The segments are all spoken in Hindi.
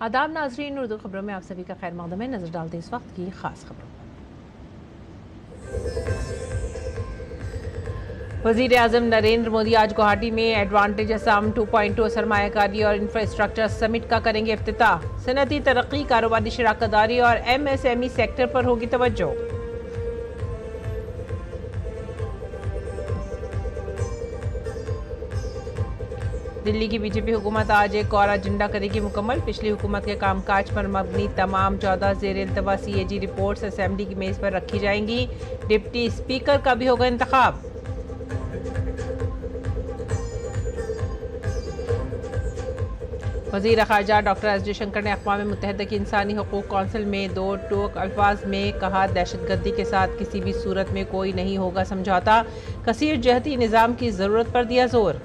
आदाब नाजरीन, उर्दू खबरों में आप सभी का खैर मकदम है। नजर डालते इस वक्त की खास खबरों। वजीर आजम नरेंद्र मोदी आज गुवाहाटी में एडवांटेज असम 2.0 सरमायाकारी और इंफ्रास्ट्रक्चर समिट का करेंगे इफ्तिताह। सनती तरक्की, कारोबारी शराकतदारी और MSME सेक्टर पर होगी तवज्जो। दिल्ली की बीजेपी हुकूमत आज एक और एजेंडा करेगी मुकम्मल। पिछली हुकूमत के कामकाज पर मबनी तमाम 14 जेर इल्तवा CAG रिपोर्ट्स असेंबली की मेज़ पर रखी जाएंगी। डिप्टी स्पीकर का भी होगा इंतखाब। वज़ीर ख़ारजा डॉक्टर एस जयशंकर ने अक़वाम मुत्तहिदा की इंसानी हकूक़ कौंसिल में दो टोक अल्फाज में कहा, दहशतगर्दी के साथ किसी भी सूरत में कोई नहीं होगा समझौता। कसीर जहती निज़ाम की ज़रूरत पर दिया जोर।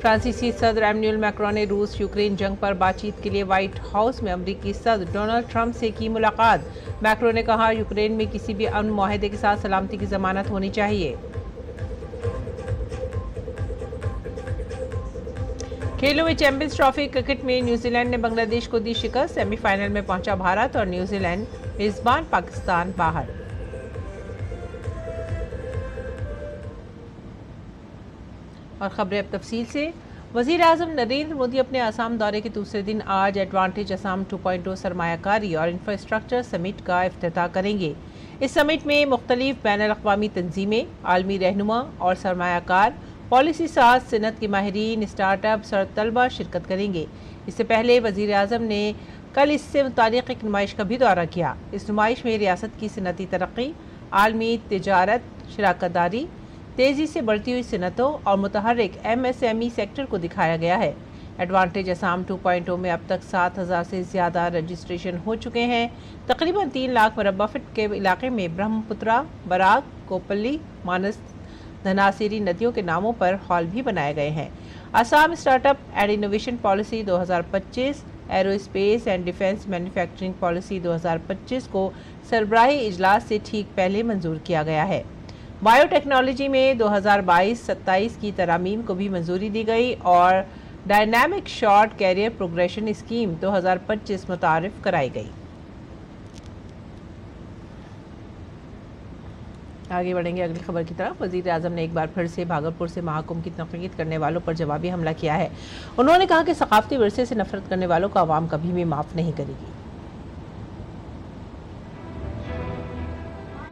फ्रांसीसी सदर एमैनुअल मैक्रों ने रूस यूक्रेन जंग पर बातचीत के लिए व्हाइट हाउस में अमरीकी सदर डोनाल्ड ट्रंप से की मुलाकात। मैक्रो ने कहा, यूक्रेन में किसी भी अमन माहदे के साथ सलामती की जमानत होनी चाहिए। खेलों में चैंपियंस ट्रॉफी क्रिकेट में न्यूजीलैंड ने बांग्लादेश को दी शिकस्त। सेमीफाइनल में पहुंचा भारत और न्यूजीलैंड मेजबान पाकिस्तान बाहर। और खबरें अब तफसील से। वज़ीर आज़म नरेंद्र मोदी अपने आसाम दौरे के दूसरे दिन आज एडवांटेज असम 2.0 सरमायाकारी और इंफ्रास्ट्रक्चर समिट का इफ्तिताह करेंगे। इस समिट में मुख्तलिफ बैनुल अक़वामी तंजीमें, आलमी रहनुमा और सरमायाकार, पॉलिसी साज, सनत के माहिरीन, स्टार्टअप्स और तलबा शिरकत करेंगे। इससे पहले वज़ीर आज़म ने कल इससे मुतालिक एक नुमाइश का भी दौरा किया। इस नुमाइश में रियासत की सनती तरक्की, आलमी तिजारत, शराकतदारी, तेज़ी से बढ़ती हुई सनतों और मुतहर्रिक MSME सेक्टर को दिखाया गया है। एडवांटेज असम 2.0 में अब तक 7,000 से ज़्यादा रजिस्ट्रेशन हो चुके हैं। तकरीबन 3 लाख मुरब्बा फीट के इलाके में ब्रह्मपुत्रा, बराक, कोपल्ली, मानस, धनासिरी नदियों के नामों पर हॉल भी बनाए गए हैं। Assam startup and innovation policy 2025, aerospace and defence manufacturing policy 2025 को सरबराही इजलास से ठीक पहले मंजूर किया गया है। बायोटेक्नोलॉजी में 2022-27 की तरामीम को भी मंजूरी दी गई और dynamic short career progression scheme 2025 मुतारिफ कराई गई। आगे बढ़ेंगे अगली खबर की तरफ। वज़ीर आज़म ने एक बार फिर से भागलपुर से महाकुंभ की तनक़ीद करने वालों पर जवाबी हमला किया है। उन्होंने कहा कि सकाफ़ती विरसे से नफरत करने वालों को आवाम कभी भी माफ़ नहीं करेगी।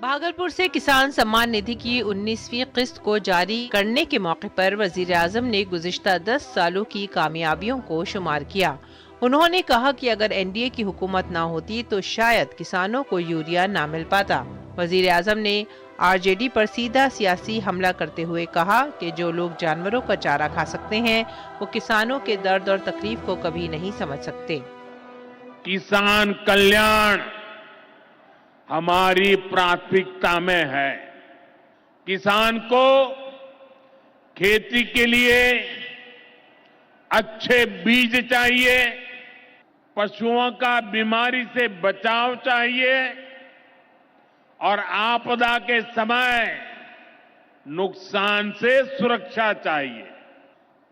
भागलपुर से किसान सम्मान निधि की 19वीं किस्त को जारी करने के मौके पर वज़ीर आज़म ने गुज़िश्ता 10 सालों की कामयाबियों को शुमार किया। उन्होंने कहा कि अगर NDA की हुकूमत ना होती तो शायद किसानों को यूरिया ना मिल पाता। वज़ीर आज़म ने RJD पर सीधा सियासी हमला करते हुए कहा कि जो लोग जानवरों का चारा खा सकते हैं वो किसानों के दर्द और तकलीफ को कभी नहीं समझ सकते। किसान कल्याण हमारी प्राथमिकता में है। किसान को खेती के लिए अच्छे बीज चाहिए, पशुओं का बीमारी से बचाव चाहिए और आपदा के समय नुकसान से सुरक्षा चाहिए।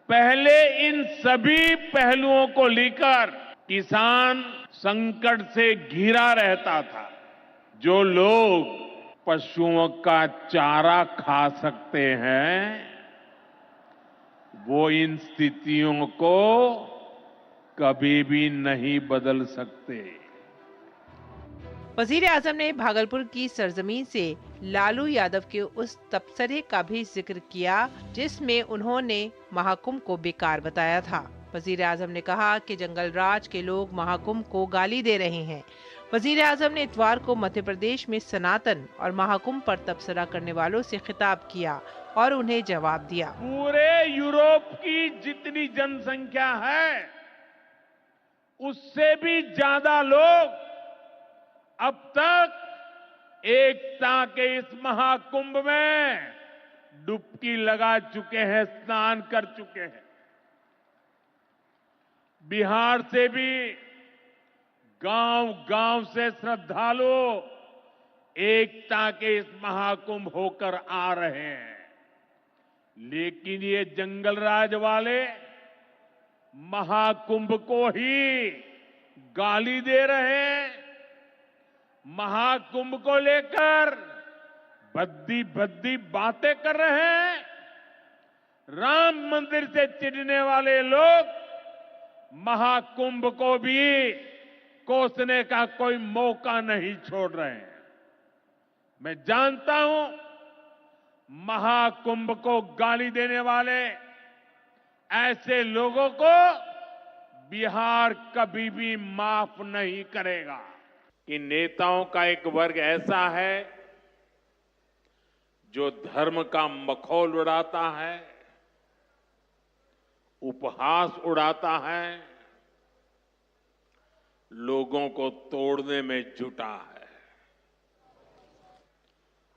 पहले इन सभी पहलुओं को लेकर किसान संकट से घिरा रहता था। जो लोग पशुओं का चारा खा सकते हैं वो इन स्थितियों को कभी भी नहीं बदल सकते। वज़ीर आज़म ने भागलपुर की सरजमीन से लालू यादव के उस तबसरे का भी जिक्र किया जिसमें उन्होंने महाकुंभ को बेकार बताया था। वज़ीर आज़म ने कहा कि जंगल राज के लोग महाकुंभ को गाली दे रहे हैं। वज़ीर आज़म ने इतवार को मध्य प्रदेश में सनातन और महाकुंभ पर तबसरा करने वालों से खिताब किया और उन्हें जवाब दिया। पूरे यूरोप की जितनी जनसंख्या है उससे भी ज्यादा लोग अब तक एकता के इस महाकुंभ में डुबकी लगा चुके हैं, स्नान कर चुके हैं। बिहार से भी गांव-गांव से श्रद्धालु एकता के इस महाकुंभ होकर आ रहे हैं। लेकिन ये जंगल राज वाले महाकुंभ को ही गाली दे रहे हैं। महाकुंभ को लेकर भद्दी भद्दी बातें कर रहे हैं। राम मंदिर से चिढ़ने वाले लोग महाकुंभ को भी कोसने का कोई मौका नहीं छोड़ रहे हैं। मैं जानता हूं महाकुंभ को गाली देने वाले ऐसे लोगों को बिहार कभी भी माफ नहीं करेगा। कि नेताओं का एक वर्ग ऐसा है जो धर्म का मखौल उड़ाता है, उपहास उड़ाता है, लोगों को तोड़ने में जुटा है।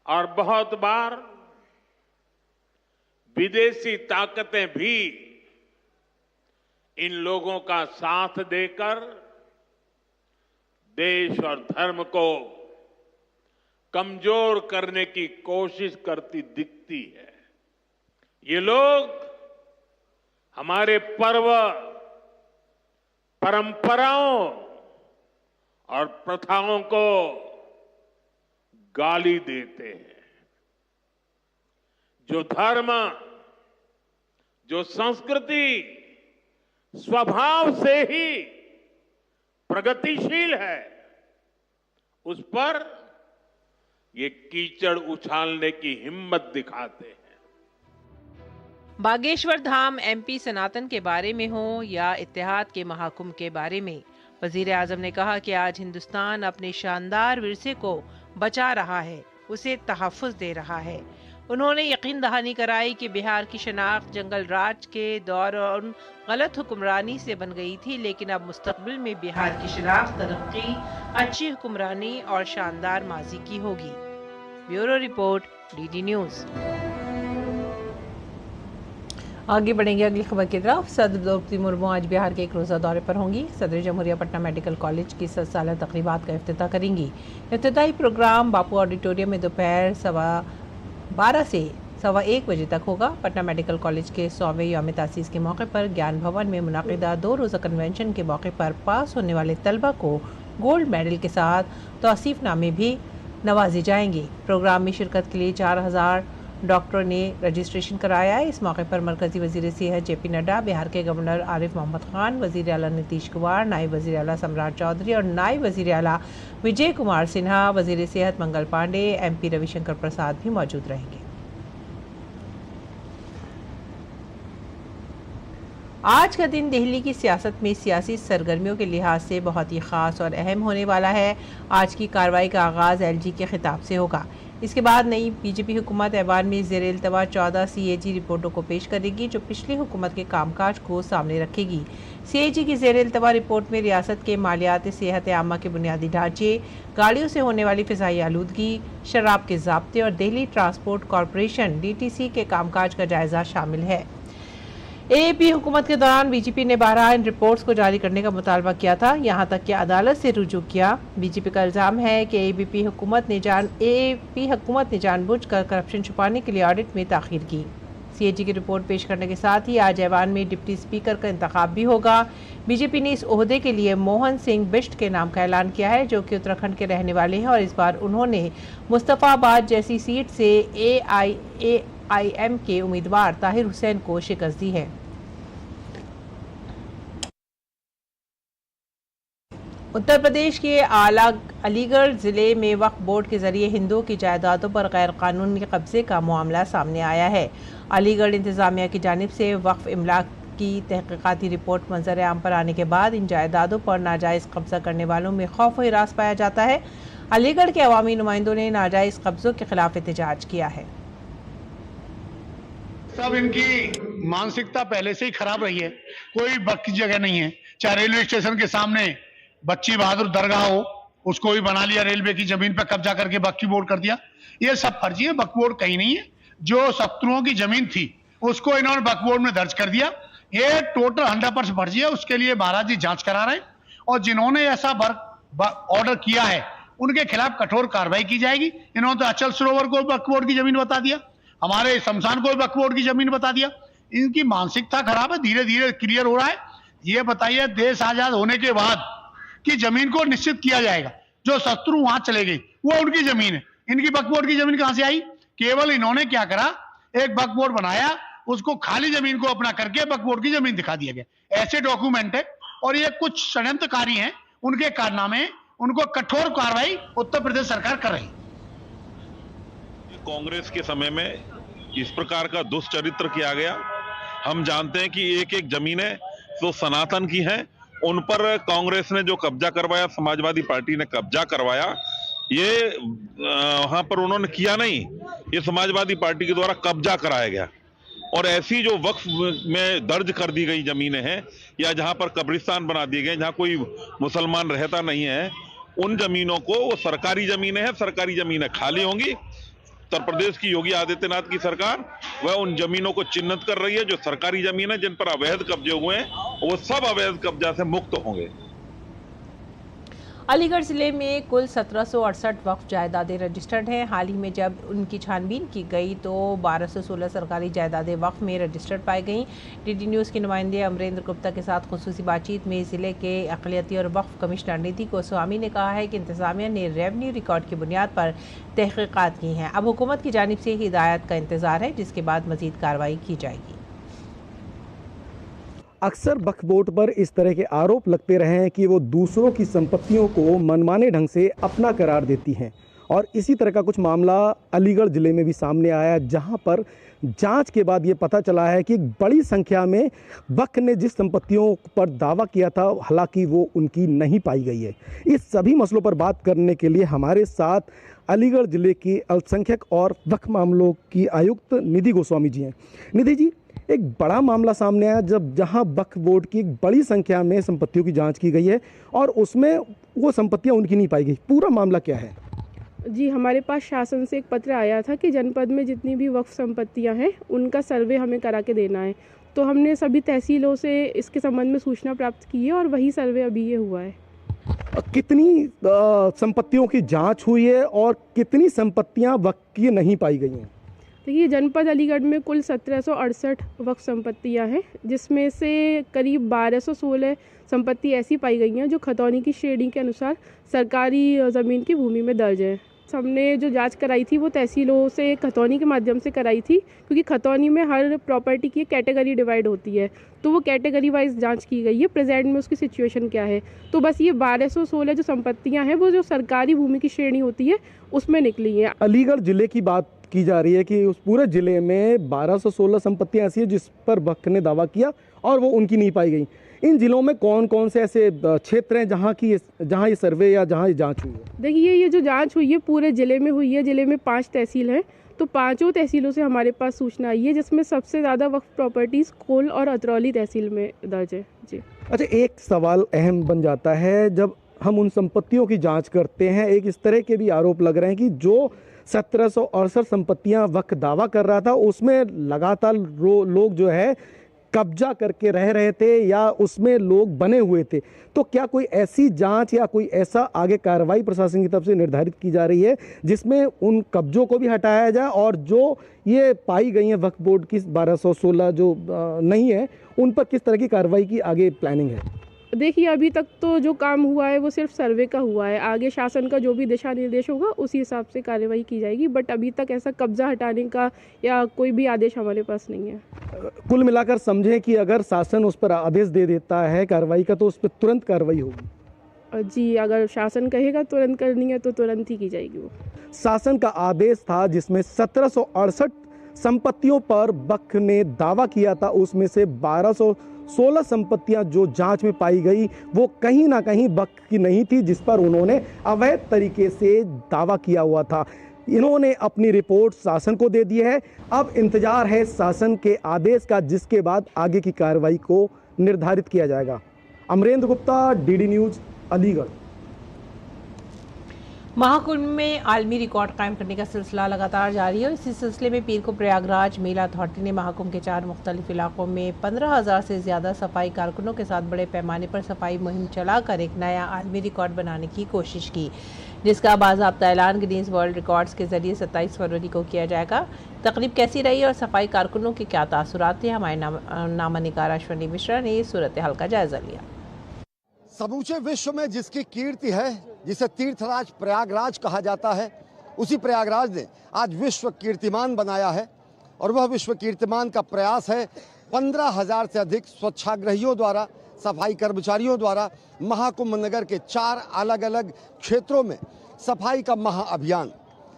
और बहुत बार विदेशी ताकतें भी इन लोगों का साथ देकर देश और धर्म को कमजोर करने की कोशिश करती दिखती है। ये लोग हमारे पर्व, परंपराओं और प्रथाओं को गाली देते हैं। जो धर्म, जो संस्कृति स्वभाव से ही प्रगतिशील है, उस पर ये कीचड़ उछालने की हिम्मत दिखाते हैं। बागेश्वर धाम एमपी सनातन के बारे में हो या इत्तेहाद के महाकुंभ के बारे में, वजीर आजम ने कहा कि आज हिंदुस्तान अपने शानदार विरसे को बचा रहा है, उसे तहफ्फुज दे रहा है। उन्होंने यकीन दहानी कराई कि बिहार की शनाख्त जंगल राज के दौरान गलत हुक्मरानी से बन गई थी, लेकिन अब मुस्तकबिल में बिहार की शनाख्त तरक्की, अच्छी हुक्मरानी और शानदार माजी की होगी। Bureau report, DD news. आगे बढ़ेंगे अगली खबर की तरफ। सदर द्रौपदी मुर्मू आज बिहार के एक रोज़ा दौरे पर होंगी। सदर जमहूरिया पटना मेडिकल कॉलेज की 7 साला तकरीबात का इफ्तिताह करेंगी। इफ्तिताही प्रोग्राम बापू ऑडिटोरियम में दोपहर 12:15 से 1:15 बजे तक होगा। पटना मेडिकल कॉलेज के 100वें यौम तासीस के मौके पर ज्ञान भवन में मुनाकिदा 2 रोज़ा कन्वेंशन के मौके पर पास होने वाले तलबा को गोल्ड मेडल के साथ तौसीफनामे भी नवाजे जाएंगे। प्रोग्राम में शिरकत के लिए 4000 डॉक्टरों ने रजिस्ट्रेशन कराया है। इस मौके पर मरकजी वजीर सेहत जेपी नड्डा, बिहार के गवर्नर आरिफ मोहम्मद खान, वजीर आला नीतीश कुमार, नायब वजीर आला सम्राट चौधरी और नायब वजीर आला विजय कुमार सिन्हा, वजीर सेहत मंगल पांडे, एमपी रविशंकर प्रसाद भी मौजूद रहेंगे। आज का दिन दिल्ली की सियासत में सियासी सरगर्मियों के लिहाज से बहुत ही ख़ास और अहम होने वाला है। आज की कार्रवाई का आगाज़ एलजी के खिताब से होगा। इसके बाद नई बीजेपी हुकूमत ऐवान में ज़ेरे इल्तवा 14 सीएजी रिपोर्टों को पेश करेगी, जो पिछली हुकूमत के कामकाज को सामने रखेगी। सीएजी की ज़ेरे इल्तवा रिपोर्ट में रियासत के मालियात, सेहत आमा के बुनियादी ढांचे, गाड़ियों से होने वाली फ़िज़ाई आलूदगी, शराब के ज़ाब्ते और दिल्ली ट्रांसपोर्ट कॉरपोरेशन DTC के कामकाज का जायज़ा शामिल है। एएपी हुकूमत के दौरान बीजेपी ने 12 इन रिपोर्ट्स को जारी करने का मुतालबा किया था, यहाँ तक कि अदालत से रुजू किया। बीजेपी का इल्ज़ाम है कि एएपी हुकूमत ने जानबूझकर करप्शन छुपाने के लिए ऑडिट में ताख़ीर की। सीएजी की रिपोर्ट पेश करने के साथ ही आज ऐवान में डिप्टी स्पीकर का इंतखाब भी होगा। बीजेपी ने इस ओहदे के लिए मोहन सिंह बिष्ट के नाम का ऐलान किया है, जो कि उत्तराखंड के रहने वाले हैं और इस बार उन्होंने मुस्तफ़ाबाद जैसी सीट से AIAIM के उम्मीदवार ताहिर हुसैन को शिकस्त दी है। उत्तर प्रदेश के अलीगढ़ ज़िले में वक्फ बोर्ड के जरिए हिंदुओं की जायदादों पर गैर कानूनी कब्जे का मामला सामने आया है। अलीगढ़ इंतज़ामिया की जानिब से वक्फ इमलाक की तहकीकाती रिपोर्ट मंजर आम पर आने के बाद इन जायदादों पर नाजायज़ कब्जा करने वालों में खौफ व हिरास पाया जाता है। अलीगढ़ के अवामी नुमाइंदों ने नाजायज़ कब्जों के खिलाफ एहतजाज किया है। सब इनकी मानसिकता पहले से ही खराब रही है। कोई वक्त की जगह नहीं है। चाहे रेलवे स्टेशन के सामने बच्ची बहादुर दरगाह हो, उसको भी बना लिया, रेलवे की जमीन पर कब्जा करके वक्फ बोर्ड कर दिया। ये सब फर्जी है। वक्फ बोर्ड कहीं नहीं है। जो शत्रुओं की जमीन थी उसको इन्होंने वक्फ बोर्ड में दर्ज कर दिया। ये टोटल 100% फर्जी है। उसके लिए महाराज जी जांच करा रहे हैं और जिन्होंने ऐसा ऑर्डर किया है उनके खिलाफ कठोर कार्रवाई की जाएगी। इन्होंने तो अचल सरोवर को वक्फ बोर्ड की जमीन बता दिया। हमारे शमशान को भी वक्फ बोर्ड की जमीन बता दिया। इनकी मानसिकता खराब है, धीरे धीरे क्लियर हो रहा है। ये बताइए देश आजाद होने के बाद कि जमीन को निश्चित किया जाएगा, जो शत्रु वहां चले गए वो उनकी जमीन है, इनकी वक्फ बोर्ड की जमीन कहां से आई? केवल इन्होंने क्या करा, एक वक्फ बोर्ड बनाया, उसको खाली जमीन को अपना करके वक्फ बोर्ड की जमीन दिखा दिया गया। ऐसे डॉक्यूमेंट है और ये कुछ षड्यंत्रकारी हैं, उनके कारनामे, उनको कठोर कार्रवाई उत्तर प्रदेश सरकार कर रही है। कांग्रेस के समय में इस प्रकार का दुष्चरित्र किया गया। हम जानते हैं कि एक एक जमीनें जो सनातन की हैं उन पर कांग्रेस ने जो कब्जा करवाया, समाजवादी पार्टी ने कब्जा करवाया, ये वहां पर उन्होंने किया नहीं, ये समाजवादी पार्टी के द्वारा कब्जा कराया गया। और ऐसी जो वक्फ में दर्ज कर दी गई जमीनें हैं या जहां पर कब्रिस्तान बना दिए गए, जहां कोई मुसलमान रहता नहीं है, उन जमीनों को, वो सरकारी जमीनें हैं, सरकारी जमीनें खाली होंगी। उत्तर प्रदेश की योगी आदित्यनाथ की सरकार वह उन जमीनों को चिन्हित कर रही है, जो सरकारी जमीन है जिन पर अवैध कब्जे हुए हैं, वो सब अवैध कब्जा से मुक्त होंगे। अलीगढ़ जिले में कुल 1768 वक्फ जायदादें रजिस्टर्ड हैं। हाल ही में जब उनकी छानबीन की गई तो 1216 सरकारी जायदादें वक्फ में रजिस्टर्ड पाई गईं। डीडी न्यूज़ के नुमाइंदे अमरेंद्र गुप्ता के साथ खुसूसी बातचीत में ज़िले के अक़लियती और वक्फ कमिश्नर निधि गोस्वामी ने कहा है कि इंतज़ामिया ने रेवन्यू रिकॉर्ड की बुनियाद पर तहक़ीक़ात की हैं। अब हुकूमत की जानिब से हिदायत का इंतज़ार है, जिसके बाद मज़ीद कार्रवाई की जाएगी। अक्सर वक्फ बोर्ड पर इस तरह के आरोप लगते रहे हैं कि वो दूसरों की संपत्तियों को मनमाने ढंग से अपना करार देती हैं, और इसी तरह का कुछ मामला अलीगढ़ ज़िले में भी सामने आया, जहां पर जांच के बाद ये पता चला है कि एक बड़ी संख्या में वक्फ ने जिस संपत्तियों पर दावा किया था, हालांकि वो उनकी नहीं पाई गई है। इस सभी मसलों पर बात करने के लिए हमारे साथ अलीगढ़ ज़िले की अल्पसंख्यक और वक्फ मामलों की आयुक्त निधि गोस्वामी जी हैं। निधि जी, एक बड़ा मामला सामने आया जहां वक्फ बोर्ड की एक बड़ी संख्या में संपत्तियों की जांच की गई है और उसमें वो संपत्तियां उनकी नहीं पाई गई। पूरा मामला क्या है? जी, हमारे पास शासन से एक पत्र आया था कि जनपद में जितनी भी वक्फ संपत्तियां हैं उनका सर्वे हमें करा के देना है। तो हमने सभी तहसीलों से इसके संबंध में सूचना प्राप्त की है और वही सर्वे अभी ये हुआ है। कितनी संपत्तियों की जाँच हुई है और कितनी संपत्तियाँ वक्फ की नहीं पाई गई हैं? देखिए, जनपद अलीगढ़ में कुल 1768 वक्फ संपत्तियां हैं, जिसमें से करीब 1216 संपत्ति ऐसी पाई गई हैं जो खतौनी की श्रेणी के अनुसार सरकारी ज़मीन की भूमि में दर्ज है। हमने जो जांच कराई थी वो तहसीलों से खतौनी के माध्यम से कराई थी, क्योंकि खतौनी में हर प्रॉपर्टी की कैटेगरी डिवाइड होती है, तो वो कैटेगरी वाइज जांच की गई है प्रेजेंट में उसकी सिचुएशन क्या है। तो बस ये 1216 जो संपत्तियां हैं वो जो सरकारी भूमि की श्रेणी होती है उसमें निकली हैं। अलीगढ़ ज़िले की बात की जा रही है कि उस पूरे ज़िले में 1216 संपत्तियां ऐसी हैं जिस पर वक्फ ने दावा किया और वो उनकी नहीं पाई गई। इन जिलों में कौन कौन से ऐसे क्षेत्र हैं जहां ये सर्वे या जहां ये जांच हुई है? देखिए, ये जो जांच हुई है पूरे ज़िले में हुई है। ज़िले में 5 तहसील हैं, तो 5 तहसीलों से हमारे पास सूचना आई है, जिसमें सबसे ज़्यादा वक्फ प्रॉपर्टीज़ कोल और अतरौली तहसील में दर्ज है। जी अच्छा, एक सवाल अहम बन जाता है जब हम उन संपत्तियों की जाँच करते हैं। एक इस तरह के भी आरोप लग रहे हैं कि जो 1768 संपत्तियां वक्फ दावा कर रहा था उसमें लगातार लोग जो है कब्जा करके रह रहे थे या उसमें लोग बने हुए थे। तो क्या कोई ऐसी जांच या कोई ऐसा आगे कार्रवाई प्रशासन की तरफ से निर्धारित की जा रही है जिसमें उन कब्जों को भी हटाया जाए और जो ये पाई गई हैं वक्फ बोर्ड की 1216 जो नहीं है उन पर किस तरह की कार्रवाई की आगे प्लानिंग है? देखिए, अभी तक तो जो काम हुआ है वो सिर्फ सर्वे का हुआ है। आगे शासन का जो भी दिशा निर्देश होगा उसी हिसाब से कार्रवाई की जाएगी, बट अभी तक ऐसा कब्जा हटाने का या कोई भी आदेश हमारे पास नहीं है। कुल मिलाकर समझें कि अगर शासन उस पर आदेश दे देता है कार्रवाई का तो उस पर तुरंत कार्रवाई होगी? जी, अगर शासन कहेगा तुरंत करनी है तो तुरंत ही की जाएगी। वो शासन का आदेश था जिसमें 1768 संपत्तियों पर वक्फ ने दावा किया था, उसमें से 1216 संपत्तियां जो जांच में पाई गई वो कहीं ना कहीं वक्फ की नहीं थी, जिस पर उन्होंने अवैध तरीके से दावा किया हुआ था। इन्होंने अपनी रिपोर्ट शासन को दे दी है। अब इंतजार है शासन के आदेश का, जिसके बाद आगे की कार्रवाई को निर्धारित किया जाएगा। Amarendra Gupta, DD news, Aligarh. महाकुंभ में आलमी रिकॉर्ड कायम करने का सिलसिला लगातार जारी है। इसी सिलसिले में पीर को प्रयागराज मेला अथॉरिटी ने महाकुंभ के 4 मुख्तलिफ इलाकों में 15,000 से ज़्यादा सफाई कारकुनों के साथ बड़े पैमाने पर सफाई मुहिम चलाकर एक नया आलमी रिकॉर्ड बनाने की कोशिश की, जिसका बाज़ाब्ता ऐलान गिनीज वर्ल्ड रिकॉर्ड्स के जरिए 27 फरवरी को किया जाएगा। तकरीब कैसी रही और सफाई कारकुनों के क्या तासुरात थे, हमारे नामानिगार अश्विनी मिश्रा ने सूरत हाल का जायजा लिया। समूचे विश्व में जिसकी कीर्ति है, जिसे तीर्थराज प्रयागराज कहा जाता है, उसी प्रयागराज ने आज विश्व कीर्तिमान बनाया है। और वह विश्व कीर्तिमान का प्रयास है 15,000 से अधिक स्वच्छाग्रहियों द्वारा, सफाई कर्मचारियों द्वारा महाकुंभ नगर के 4 अलग अलग क्षेत्रों में सफाई का महाअभियान।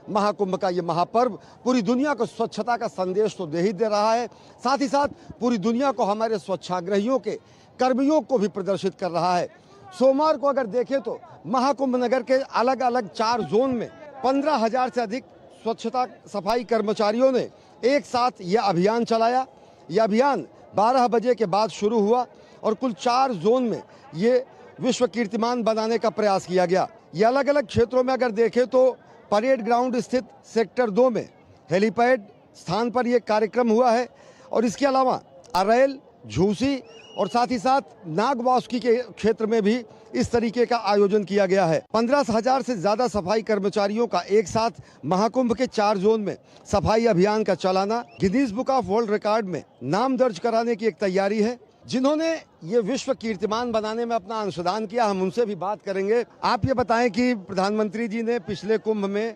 महाकुंभ का ये महापर्व पूरी दुनिया को स्वच्छता का संदेश तो दे ही दे रहा है, साथ ही साथ पूरी दुनिया को हमारे स्वच्छाग्रहियों के कर्मियों को भी प्रदर्शित कर रहा है। सोमवार को अगर देखें तो महाकुंभ नगर के अलग अलग 4 जोन में 15,000 से अधिक स्वच्छता सफाई कर्मचारियों ने एक साथ यह अभियान चलाया। यह अभियान 12 बजे के बाद शुरू हुआ और कुल 4 जोन में ये विश्व कीर्तिमान बनाने का प्रयास किया गया। ये अलग अलग क्षेत्रों में अगर देखें तो परेड ग्राउंड स्थित सेक्टर 2 में हेलीपैड स्थान पर यह कार्यक्रम हुआ है और इसके अलावा अरैल, झूसी और साथ ही साथ नागवासुकी के क्षेत्र में भी इस तरीके का आयोजन किया गया है। 15,000 से ज़्यादा सफाई कर्मचारियों का एक साथ महाकुंभ के 4 जोन में सफाई अभियान का चलाना Guinness book of world record में नाम दर्ज कराने की एक तैयारी है। जिन्होंने ये विश्व कीर्तिमान बनाने में अपना अंशदान किया, हम उनसे भी बात करेंगे। आप ये बताएं कि प्रधानमंत्री जी ने पिछले कुंभ में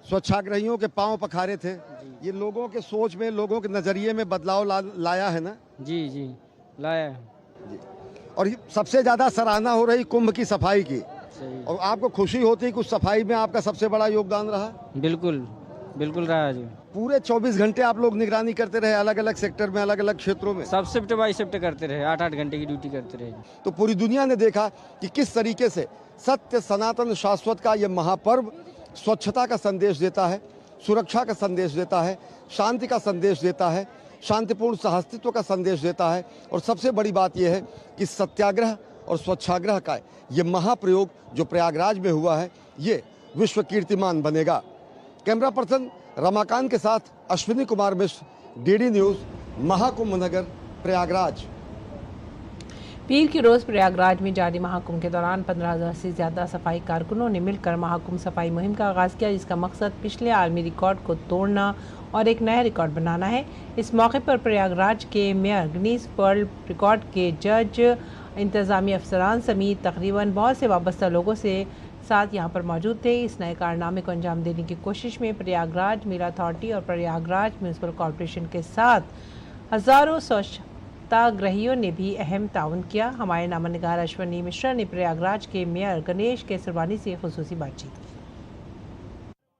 स्वच्छाग्रहियों के पांव पखारे थे, ये लोगों के सोच में, लोगों के नजरिए में बदलाव लाया है ना? जी जी लाया है जी। और सबसे ज्यादा सराहना हो रही कुंभ की सफाई की, और आपको खुशी होती कि उस सफाई में आपका सबसे बड़ा योगदान रहा? बिल्कुल बिल्कुल रहा जी। पूरे 24 घंटे आप लोग निगरानी करते रहे, अलग अलग सेक्टर में, अलग अलग क्षेत्रों में? सब शिफ्ट बाई शिफ्ट करते रहे, 8-8 घंटे की ड्यूटी करते रहे। तो पूरी दुनिया ने देखा कि किस तरीके से सत्य, सनातन, शाश्वत का ये महापर्व स्वच्छता का संदेश देता है, सुरक्षा का संदेश देता है, शांति का संदेश देता है, शांतिपूर्ण सहअस्तित्व का संदेश देता है। और सबसे बड़ी बात यह है कि सत्याग्रह और स्वच्छाग्रह का ये महाप्रयोग जो प्रयागराज में हुआ है, ये विश्व कीर्तिमान बनेगा। कैमरा पर्सन रमाकांत के साथ अश्विनी कुमार मिश्र, डीडी न्यूज़, महाकुंभ नगर, प्रयागराज। पीर की रोज़ प्रयागराज में जारी महाकुंभ के दौरान 15,000 से ज़्यादा सफाई कारकुनों ने मिलकर महाकुंभ सफाई मुहिम का आगाज़ किया, जिसका मकसद पिछले आलमी रिकॉर्ड को तोड़ना और एक नया रिकॉर्ड बनाना है। इस मौके पर प्रयागराज के मेयर, गिनीज वर्ल्ड रिकॉर्ड के जज, इंतज़ामी अफसरान समेत तकरीबन बहुत से वाबस्ता लोगों से साथ यहाँ पर मौजूद थे। इस नए कारनामे को अंजाम देने की कोशिश में प्रयागराज मेला अथॉरिटी और प्रयागराज म्यूनसिपल कॉरपोरेशन के साथ हज़ारों स्वच्छताग्रहियों ने भी अहम ताउन किया। हमारे नामानिगार अश्विनी मिश्रा ने प्रयागराज के मेयर गणेश केसरवानी से खुसूसी बातचीत की।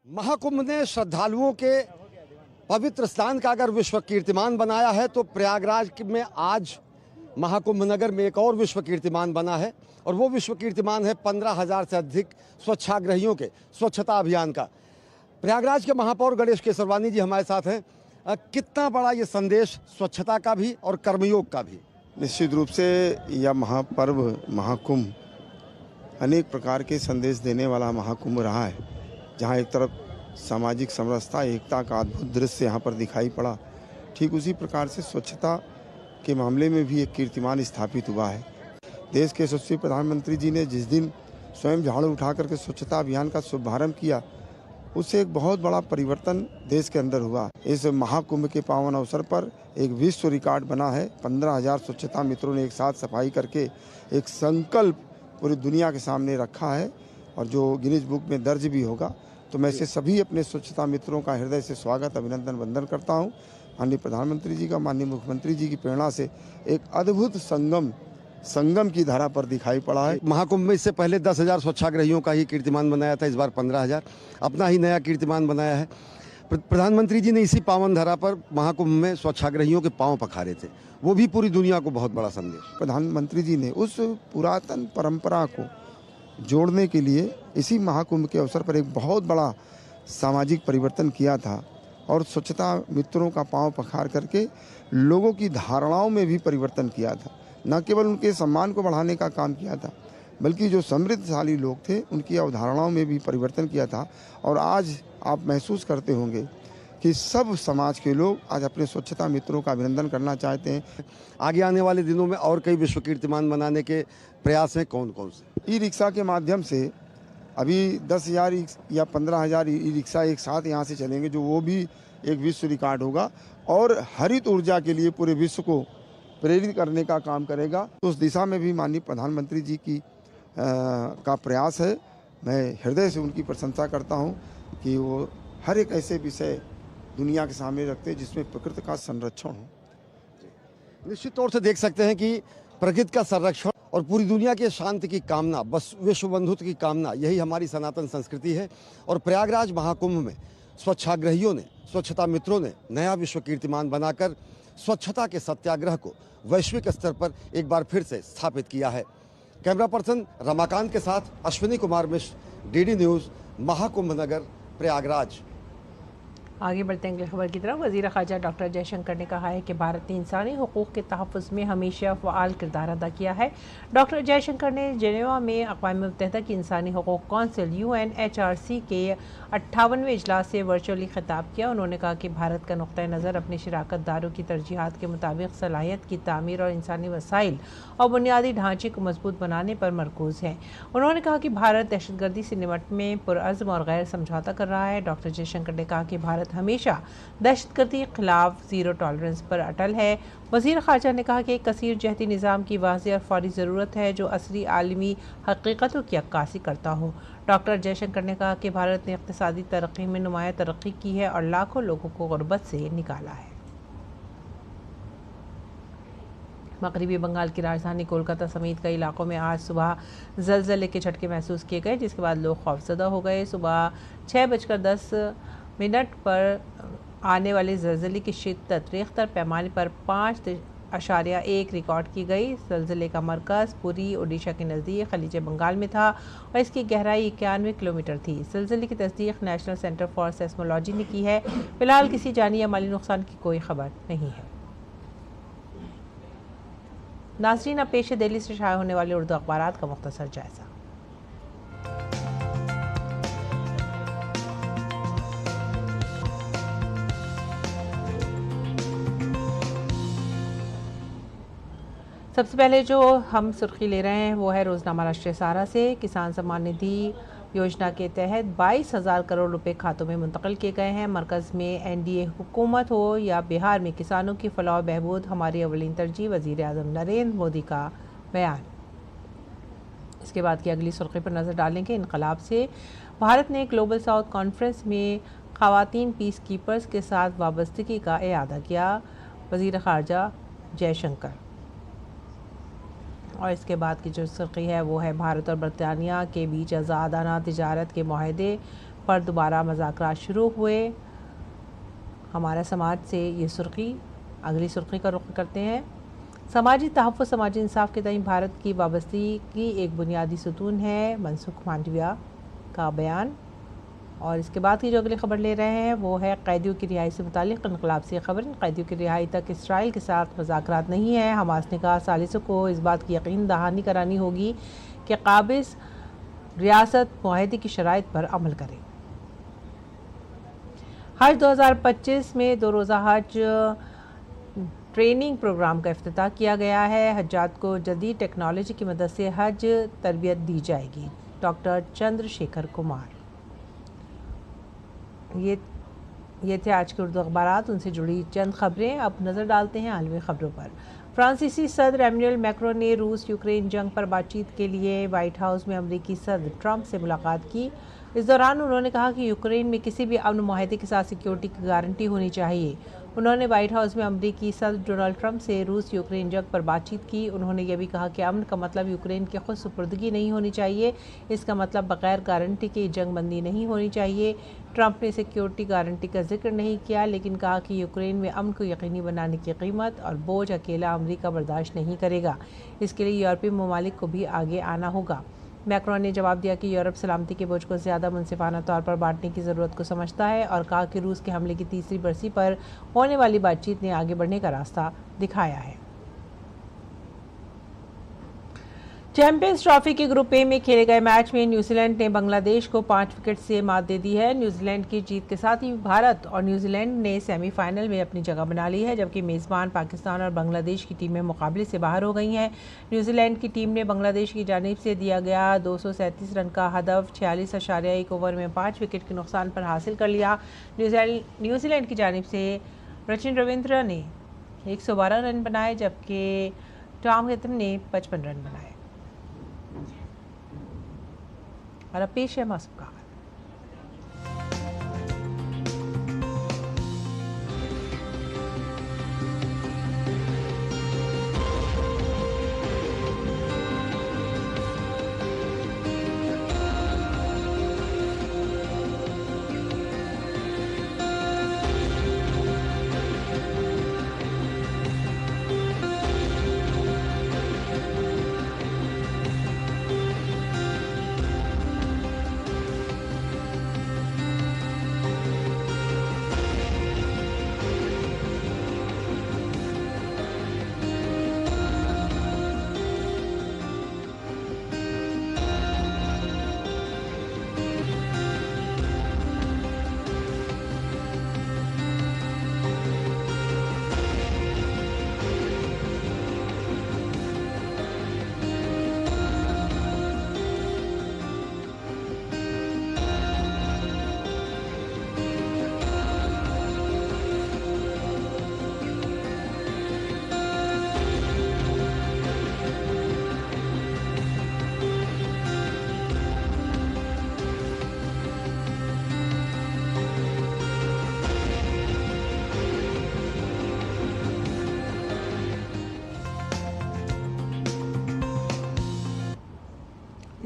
महाकुंभ ने श्रद्धालुओं के पवित्र स्नान का अगर विश्व कीर्तिमान बनाया है, तो प्रयागराज में आज महाकुंभ नगर में एक और विश्व कीर्तिमान बना है, और वो विश्व कीर्तिमान है 15,000 से अधिक स्वच्छाग्रहियों के स्वच्छता अभियान का। प्रयागराज के महापौर गणेश केसरवानी जी हमारे साथ हैं। कितना बड़ा ये संदेश स्वच्छता का भी और कर्मयोग का भी? निश्चित रूप से यह महापर्व महाकुंभ अनेक प्रकार के संदेश देने वाला महाकुंभ रहा है, जहाँ एक तरफ सामाजिक समरसता, एकता का अद्भुत दृश्य यहाँ पर दिखाई पड़ा, ठीक उसी प्रकार से स्वच्छता के मामले में भी एक कीर्तिमान स्थापित हुआ है। देश के यशस्वी प्रधानमंत्री जी ने जिस दिन स्वयं झाड़ू उठा करके स्वच्छता अभियान का शुभारंभ किया, उससे एक बहुत बड़ा परिवर्तन देश के अंदर हुआ। इस महाकुंभ के पावन अवसर पर एक विश्व रिकॉर्ड बना है। 15,000 स्वच्छता मित्रों ने एक साथ सफाई करके एक संकल्प पूरी दुनिया के सामने रखा है, और जो गिनीज बुक में दर्ज भी होगा। तो मैं से सभी अपने स्वच्छता मित्रों का हृदय से स्वागत, अभिनंदन, वंदन करता हूँ। माननीय प्रधानमंत्री जी का, माननीय मुख्यमंत्री जी की प्रेरणा से एक अद्भुत संगम की धारा पर दिखाई पड़ा है। महाकुंभ में इससे पहले 10,000 स्वच्छाग्रहियों का ही कीर्तिमान बनाया था, इस बार 15,000 अपना ही नया कीर्तिमान बनाया है। प्रधानमंत्री जी ने इसी पावन धारा पर महाकुंभ में स्वच्छाग्रहियों के पांव पखारे थे, वो भी पूरी दुनिया को बहुत बड़ा संदेश। प्रधानमंत्री जी ने उस पुरातन परंपरा को जोड़ने के लिए इसी महाकुंभ के अवसर पर एक बहुत बड़ा सामाजिक परिवर्तन किया था, और स्वच्छता मित्रों का पांव पखार करके लोगों की धारणाओं में भी परिवर्तन किया था। न केवल उनके सम्मान को बढ़ाने का काम किया था, बल्कि जो समृद्धशाली लोग थे उनकी अवधारणाओं में भी परिवर्तन किया था। और आज आप महसूस करते होंगे कि सब समाज के लोग आज अपने स्वच्छता मित्रों का अभिनंदन करना चाहते हैं। आगे आने वाले दिनों में और कई विश्व कीर्तिमान बनाने के प्रयास हैं, कौन कौन से? ई रिक्शा के माध्यम से अभी 10,000 या 15,000 ई रिक्शा एक साथ यहाँ से चलेंगे, जो वो भी एक विश्व रिकॉर्ड होगा और हरित ऊर्जा के लिए पूरे विश्व को प्रेरित करने का काम करेगा। तो उस दिशा में भी माननीय प्रधानमंत्री जी की का प्रयास है। मैं हृदय से उनकी प्रशंसा करता हूँ कि वो हर एक ऐसे विषय दुनिया के सामने रखते हैं जिसमें प्रकृति का संरक्षण हो। निश्चित तौर से देख सकते हैं कि प्रकृति का संरक्षण और पूरी दुनिया के शांति की कामना, बस विश्व बंधुत्व की कामना, यही हमारी सनातन संस्कृति है। और प्रयागराज महाकुंभ में स्वच्छाग्रहियों ने, स्वच्छता मित्रों ने नया विश्व कीर्तिमान बनाकर स्वच्छता के सत्याग्रह को वैश्विक स्तर पर एक बार फिर से स्थापित किया है। कैमरा पर्सन रमाकांत के साथ अश्विनी कुमार मिश्र, डीडी न्यूज़, महाकुंभ नगर, प्रयागराज। आगे बढ़ते हैं अगली खबर की तरफ। वज़ीर ख़ारजा डॉक्टर जयशंकर ने कहा है कि भारत ने इंसानी हुकूक़ के तहफ़्फ़ुज़ में हमेशा फ़आल किरदार अदा किया है। डॉक्टर जयशंकर ने जेनेवा में अक़वाम मुत्तहिदा की इंसानी हुकूक़ कौंसिल UNHRC के 58वें इजलास से वर्चुअली ख़िताब किया। उन्होंने कहा कि भारत का नुक़्ता नज़र अपने शराकत दारों की तरजीहात के मुताबिक सलाहियत की तामीर और इंसानी वसाइल और बुनियादी ढांचे को मजबूत बनाने पर मरकूज़ है। उन्होंने कहा कि भारत दहशतगर्दी से निपटने में पुरअज़्म और गैर समझौता कर रहा है। डॉक्टर जयशंकर ने कहा कि भारत हमेशा दहशतगर्दी के खिलाफ ज़ीरो टॉलरेंस पर अटल है। वज़ीर ख़ारजा ने कहा कि एक कसीर जहती निज़ाम की वाज़ेह और फौरी ज़रूरत है जो असरी आलमी हकीकतों की अक्कासी करता हो। डॉक्टर जयशंकर ने कहा कि भारत ने इक़्तिसादी तरक्की में नुमाया तरक्की की है और लाखों लोगों को गुर्बत से निकाला है। मगरबी बंगाल की राजधानी कोलकाता समेत कई इलाकों में आज सुबह ज़लज़ले के झटके महसूस किए गए, जिसके बाद लोग खौफज़दा हो गए। सुबह 6:10 पर आने वाले ज़लज़ले की शिद्दत रिख्तर पैमाने पर 5.1 रिकॉर्ड की गई। ज़लज़ले का मरकज़ पुरी ओडिशा के नज़दीक खलीज बंगाल में था और इसकी गहराई 91 किलोमीटर थी। ज़लज़ले की तस्दीक नेशनल सेंटर फॉर सेस्मोलॉजी ने की है। फिलहाल किसी जानी या माली नुकसान की कोई खबर नहीं है। नाज़रीन, अब पेश है दिल्ली से शाया होने वाले उर्दू अखबारात का मुख्तसर जायज़ा। सबसे पहले जो हम सुर्खी ले रहे हैं वो है रोज़नामा राष्ट्रीय सहारा से। किसान सम्मान निधि योजना के तहत 22,000 करोड़ रुपए खातों में मुंतकिल किए गए हैं। मरकज़ में NDA हुकूमत हो या बिहार में किसानों की फलाह बहबूद हमारी अवलीन तरजीह, वज़ीर आज़म नरेंद्र मोदी का बयान। इसके बाद की अगली सुर्खी पर नज़र डालेंगे। इनकलाब से भारत ने ग्लोबल साउथ कॉन्फ्रेंस में ख़वातीन पीस कीपर्स के साथ वाबस्तगी का इआदा किया, वज़ीर ख़ारजा जयशंकर। और इसके बाद की जो सुर्खी है वो है भारत और बरतानिया के बीच आज़ादाना तिजारत के माहदे पर दोबारा मज़ाकरात शुरू हुए। हमारा समाज से ये सुर्खी। अगली सुर्खी का रुख करते हैं। समाजी तहफ़्फ़ुज़ समाजी इंसाफ के तईं भारत की वाबस्तगी की एक बुनियादी सुतून है, मनसुख मांडविया का बयान। और इसके बाद की जो अगली खबर ले रहे हैं वो है कैदियों की रिहाई से मुतालिक इनकलाब से खबर। कैदियों की रिहाई तक इसराइल के साथ मुज़ाकरात नहीं है। हमास ने कहा सालिसों को इस बात की यकीन दहानी करानी होगी कि काबिज़ रियासत मुआहदे की शराइत पर अमल करे। हज 2025 में 2 रोज़ा हज ट्रेनिंग प्रोग्राम का इफ्तिताह किया गया है। हज्जात को जदीद टेक्नोलॉजी की मदद से हज तरबियत दी जाएगी। डॉक्टर चंद्रशेखर कुमार। ये थे आज के उर्दू अखबारात। उनसे जुड़ी चंद खबरें। अब नज़र डालते हैं आलमी खबरों पर। फ्रांसीसी सदर एमैनुअल मैक्रोन ने रूस यूक्रेन जंग पर बातचीत के लिए वाइट हाउस में अमरीकी सदर ट्रंप से मुलाकात की। इस दौरान उन्होंने कहा कि यूक्रेन में किसी भी अमन मुआहदे के साथ सिक्योरिटी की गारंटी होनी चाहिए। उन्होंने वाइट हाउस में अमरीकी सदर डोनाल्ड ट्रंप से रूस यूक्रेन जंग पर बातचीत की। उन्होंने यह भी कहा कि अमन का मतलब यूक्रेन की खुद सुपुर्दगी नहीं होनी चाहिए, इसका मतलब बगैर गारंटी के जंग बंदी नहीं होनी चाहिए। ट्रंप ने सिक्योरिटी गारंटी का जिक्र नहीं किया, लेकिन कहा कि यूक्रेन में अमन को यकीनी बनाने की कीमत और बोझ अकेला अमरीका बर्दाश्त नहीं करेगा। इसके लिए यूरोपीय ममालिक को भी आगे आना होगा। मैक्रोन ने जवाब दिया कि यूरोप सलामती के बोझ को ज़्यादा मुनसिफाना तौर पर बांटने की ज़रूरत को समझता है और कहा कि रूस के हमले की तीसरी बरसी पर होने वाली बातचीत ने आगे बढ़ने का रास्ता दिखाया है। चैंपियंस ट्रॉफी के ग्रुप ए में खेले गए मैच में न्यूजीलैंड ने बांग्लादेश को 5 विकेट से मात दे दी है। न्यूजीलैंड की जीत के साथ ही भारत और न्यूजीलैंड ने सेमीफाइनल में अपनी जगह बना ली है, जबकि मेज़बान पाकिस्तान और बांग्लादेश की टीमें मुकाबले से बाहर हो गई हैं। न्यूजीलैंड की टीम ने बांग्लादेश की जानिब से दिया गया 237 रन का हदफ 46.1 ओवर में 5 विकेट के नुकसान पर हासिल कर लिया। न्यूजीलैंड की जानिब से सचिन रविंद्र ने 112 रन बनाए, जबकि टॉम हिथम ने 55 रन बनाए। और अब पेश है मौसम का।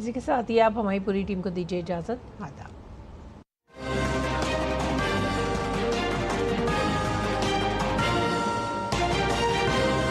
इसी के साथ ही आप हमारी पूरी टीम को दीजिए इजाज़त। आदाब।